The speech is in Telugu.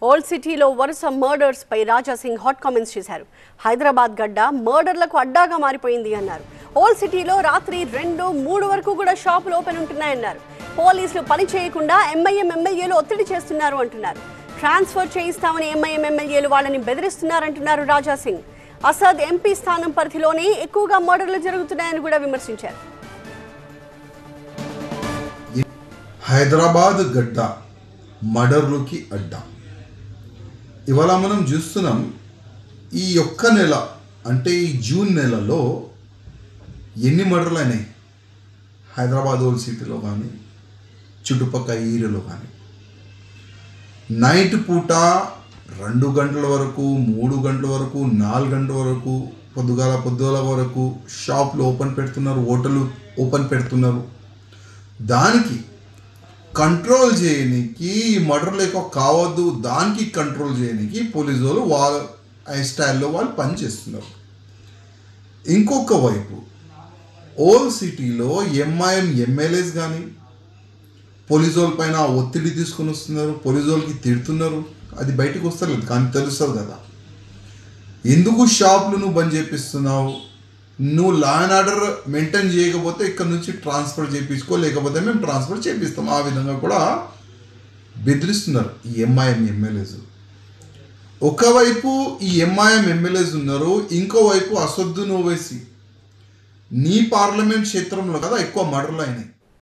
ఓల్డ్ సిటీలో వరుస మర్డర్స్ పై రాజా సింగ్ హాట్ కామెంట్స్ చేశారు. హైదరాబాద్ గడ్డ మర్డర్లకు అడ్డాగా మారిపోయింది అన్నారు. ఓల్డ్ సిటీలో రాత్రి 2-3 వరకు కూడా షాపులు ఓపెన్ ఉంటున్నాయన్నారు. పోలీసులు పని చేయకుండా ఎంఐఎం ఎమ్మెల్యేలు ఒత్తిడి చేస్తున్నారు అంటున్నారు. ట్రాన్స్ఫర్ చేయిస్తామని ఎంఐఎం ఎమ్మెల్యేలు వాళ్ళని బెదిరిస్తున్నారంటున్నారు రాజా సింగ్. అసద్ ఎంపీ స్థానం పరిధిలోనే ఎక్కువగా మర్డర్లు జరుగుతున్నాయని కూడా విమర్శించారు. హైదరాబాద్ గడ్డ మర్డర్లకి అడ్డా. ఇవాళ మనం చూస్తున్నాం, ఈ ఒక్క నెల అంటే ఈ జూన్ నెలలో ఎన్ని మర్డర్లు అయినాయి హైదరాబాద్ ఓల్డ్ సిటీలో కానీ చుట్టుపక్కల ఏరియాలో కానీ. నైట్ పూట 2 గంటల వరకు, 3 గంటల వరకు, 4 గంటల వరకు, పొద్దుగాల వరకు షాపులు ఓపెన్ పెడుతున్నారు, హోటళ్ళు ఓపెన్ పెడుతున్నారు. దానికి కంట్రోల్ చేయడానికి, ఈ మర్డర్లు ఎక్కువ కావద్దు దానికి కంట్రోల్ చేయడానికి పోలీసు వాళ్ళు వాళ్ళ స్టైల్లో వాళ్ళు పనిచేస్తున్నారు. ఇంకొక వైపు ఓల్డ్ సిటీలో ఎంఐఎం ఎమ్మెల్యేస్ కానీ పోలీసు వాళ్ళ పైన ఒత్తిడి తీసుకొని వస్తున్నారు, పోలీసు వాళ్ళకి తిడుతున్నారు. అది బయటకు వస్తలేదు కానీ తెలుస్తుంది కదా, ఎందుకు షాపులు నువ్వు బంద్ చేపిస్తున్నావు, నువ్వు లా అండ్ ఆర్డర్ మెయింటైన్ చేయకపోతే ఇక్కడ నుంచి ట్రాన్స్ఫర్ చేయించుకో, లేకపోతే మేము ట్రాన్స్ఫర్ చేపిస్తాం. ఆ విధంగా కూడా బెదిరిస్తున్నారు ఈ ఎంఐఎం ఎమ్మెల్యేస్. ఒకవైపు ఈ ఎంఐఎం ఎమ్మెల్యేస్ ఉన్నారు, ఇంకోవైపు అసదుద్దీన్ ఓవైసీ నీ పార్లమెంట్ క్షేత్రంలో కదా ఎక్కువ మర్డర్లు అయినాయి.